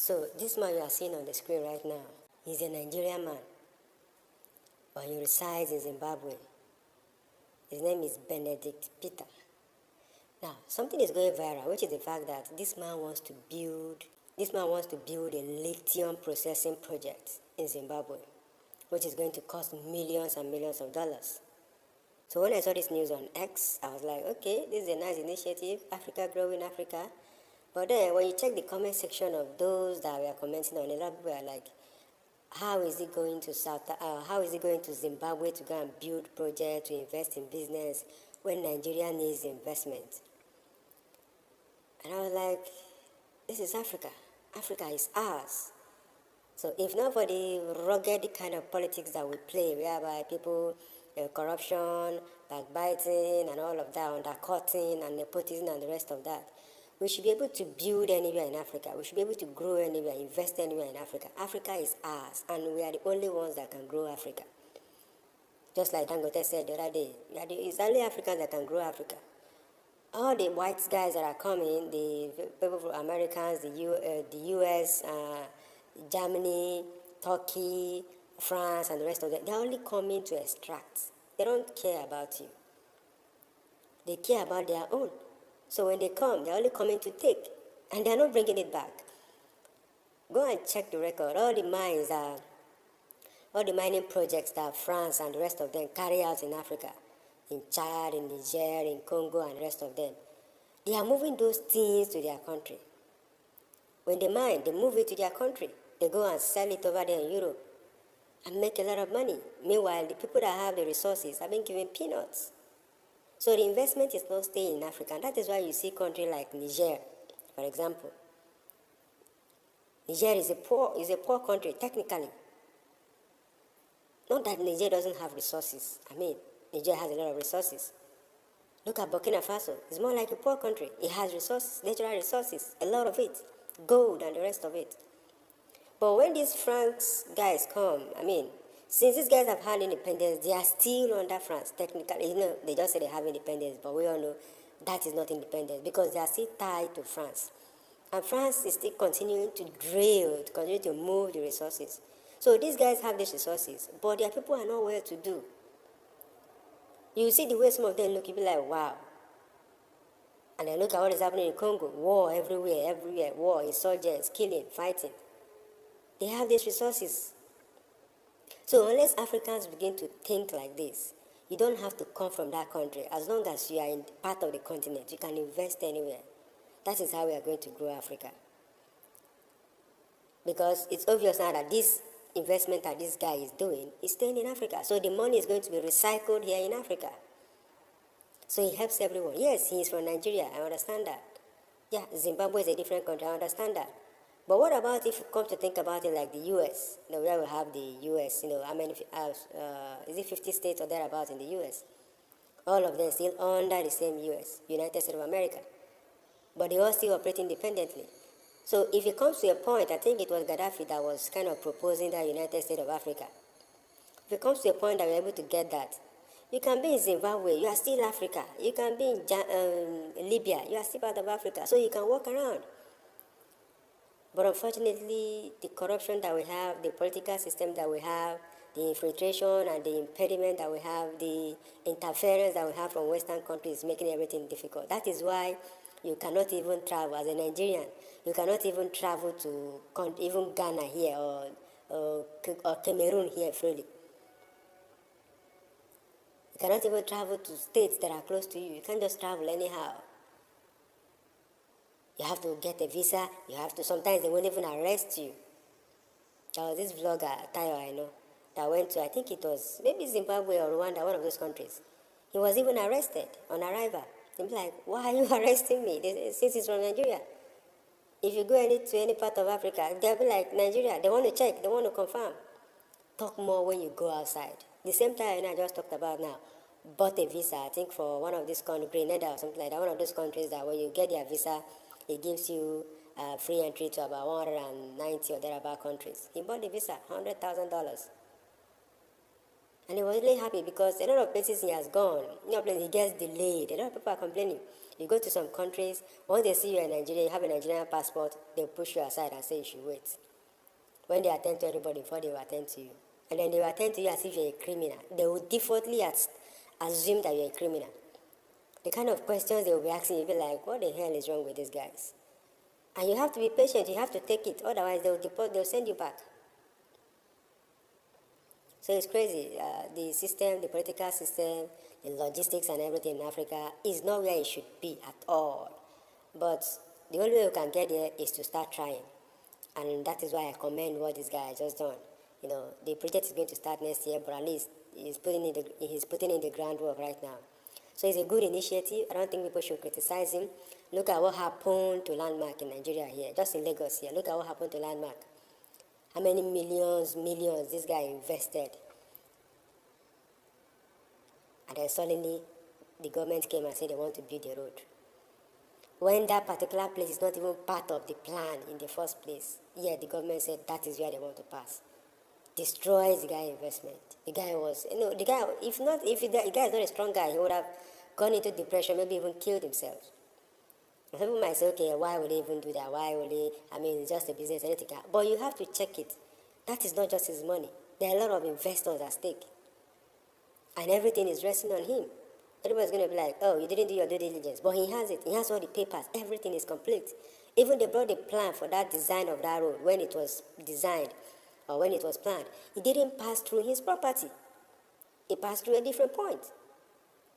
So this man you are seeing on the screen right now, he's a Nigerian man, but he resides in Zimbabwe. His name is Benedict Peter. Now, something is going viral, which is the fact that this man wants to build a lithium processing project in Zimbabwe, which is going to cost millions and millions of dollars. So when I saw this news on X, I was like, okay, this is a nice initiative, Africa growing Africa. But then when you check the comment section of those that were commenting on it, a lot of people are like, how is it going to Zimbabwe to go and build projects, to invest in business when Nigeria needs investment? And I was like, this is Africa. Africa is ours. So if not for the rugged kind of politics that we play, whereby people, corruption, backbiting, and all of that, undercutting, and nepotism, and the rest of that, we should be able to build anywhere in Africa. We should be able to grow anywhere, invest anywhere in Africa. Africa is ours, and we are the only ones that can grow Africa. Just like Dangote said the other day, it's only Africans that can grow Africa. All the white guys that are coming, the people from Americans, the US, Germany, Turkey, France, and the rest of them, they're only coming to extract. They don't care about you. They care about their own. So when they come, they're only coming to take, and they're not bringing it back. Go and check the record. All the mining projects that France and the rest of them carry out in Africa, in Chad, in Niger, in Congo, and the rest of them, they are moving those things to their country. When they mine, they move it to their country. They go and sell it over there in Europe and make a lot of money. Meanwhile, the people that have the resources have been given peanuts. So the investment is not staying in Africa. And that is why you see countries like Niger, for example. Niger is a poor country, technically. Not that Niger doesn't have resources. I mean, Niger has a lot of resources. Look at Burkina Faso. It's more like a poor country. It has resources, natural resources, a lot of it. Gold and the rest of it. But when these France guys come, I mean, since these guys have had independence, they are still under France, technically. They just say they have independence, but we all know that is not independence because they are still tied to France. And France is still continuing to drill, to continue to move the resources. So these guys have these resources, but their people are not well to do. You see the way some of them look, you be like, wow. And then look at what is happening in Congo. War everywhere, war, insurgents, killing, fighting. They have these resources. So unless Africans begin to think like this, you don't have to come from that country. As long as you are in part of the continent, you can invest anywhere. That is how we are going to grow Africa. Because it's obvious now that this investment that this guy is doing is staying in Africa. So the money is going to be recycled here in Africa. So he helps everyone. Yes, he is from Nigeria. I understand that. Yeah, Zimbabwe is a different country. I understand that. But what about if you come to think about it like the U.S., where we have the U.S., how many, is it 50 states or thereabouts in the U.S.? All of them still under the same U.S., United States of America. But they all still operate independently. So if it comes to a point, I think it was Gaddafi that was kind of proposing that United States of Africa. If it comes to a point that we're able to get that, you can be in Zimbabwe, you are still Africa. You can be in Libya, you are still part of Africa. So you can walk around. But unfortunately, the corruption that we have, the political system that we have, the infiltration and the impediment that we have, the interference that we have from Western countries is making everything difficult. That is why you cannot even travel as a Nigerian. You cannot even travel to even Ghana here or Cameroon here freely. You cannot even travel to states that are close to you. You can't just travel anyhow. You have to get a visa. Sometimes they won't even arrest you. There was this vlogger, Tayo, I know, that went to, I think it was maybe Zimbabwe or Rwanda, one of those countries. He was even arrested on arrival. They'd be like, why are you arresting me? Since he's from Nigeria. If you go to any part of Africa, they'll be like, Nigeria, they want to check, they want to confirm. Talk more when you go outside. The same time I just talked about now, bought a visa, I think for one of these countries, Grenada or something like that, one of those countries that when you get their visa, it gives you free entry to about 190 or thereabout countries. He bought the visa, $100,000. And he was really happy because a lot of places he has gone, a lot of places he gets delayed. A lot of people are complaining. You go to some countries, once they see you in Nigeria, you have a Nigerian passport, they'll push you aside and say you should wait. When they attend to everybody before they will attend to you. And then they will attend to you as if you're a criminal. They will defaultly assume that you're a criminal. The kind of questions they will be asking, you'll be like, what the hell is wrong with these guys? And you have to be patient, you have to take it, otherwise they'll send you back. So it's crazy. The system, the political system, the logistics and everything in Africa is not where it should be at all. But the only way you can get there is to start trying. And that is why I commend what this guy has just done. You know, the project is going to start next year, but at least he's putting in the groundwork right now. So it's a good initiative. I don't think people should criticize him. Look at what happened to Landmark in Nigeria here, just in Lagos here. Look at what happened to Landmark. How many millions this guy invested. And then suddenly, the government came and said they want to build a road. When that particular place is not even part of the plan in the first place, yet the government said that is where they want to pass. Destroys the guy's investment. The guy was, if the guy is not a strong guy, he would have gone into depression, maybe even killed himself. And some people might say, okay, why would he even do that? It's just a business, anything. But you have to check it. That is not just his money. There are a lot of investors at stake. And everything is resting on him. Everybody's going to be like, oh, you didn't do your due diligence. But he has it. He has all the papers. Everything is complete. Even they brought the plan for that design of that road when it was designed or when it was planned. It didn't pass through his property. It passed through a different point.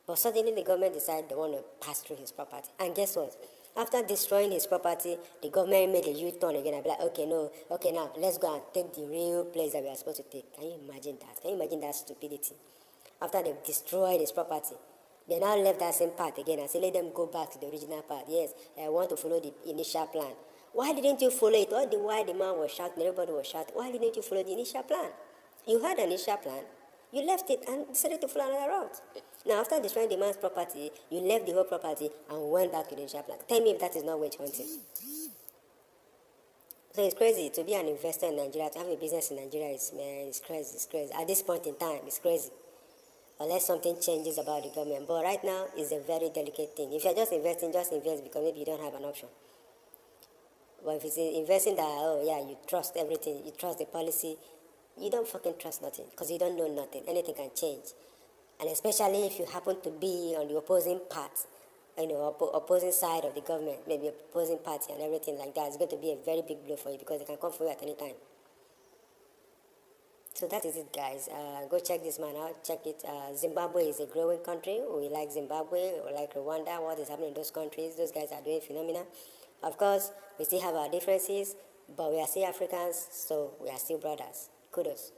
But suddenly the government decided they want to pass through his property. And guess what? After destroying his property, the government made a U-turn again. I'll be like, okay, now let's go and take the real place that we are supposed to take. Can you imagine that? Can you imagine that stupidity? After they've destroyed his property, they now left that same path again and said, let them go back to the original path. Yes, I want to follow the initial plan. Why didn't you follow it? All the while the man was shouting, everybody was shouting, why didn't you follow the initial plan? You had an initial plan, you left it and decided to follow another route. Now, after destroying the man's property, you left the whole property and went back to the initial plan. Tell me if that is not witch hunting. So it's crazy to be an investor in Nigeria, to have a business in Nigeria it's crazy, it's crazy. At this point in time, it's crazy. Unless something changes about the government. But right now, it's a very delicate thing. If you're just investing, just invest because maybe you don't have an option. But if it's investing that, you trust everything, you trust the policy, you don't fucking trust nothing because you don't know nothing. Anything can change. And especially if you happen to be on the opposing part, opposing side of the government, maybe opposing party and everything like that, it's going to be a very big blow for you because they can come for you at any time. So that is it, guys. Go check this man out. Check it. Zimbabwe is a growing country. We like Zimbabwe. We like Rwanda. What is happening in those countries? Those guys are doing phenomena. Of course, we still have our differences, but we are still Africans, so we are still brothers. Kudos.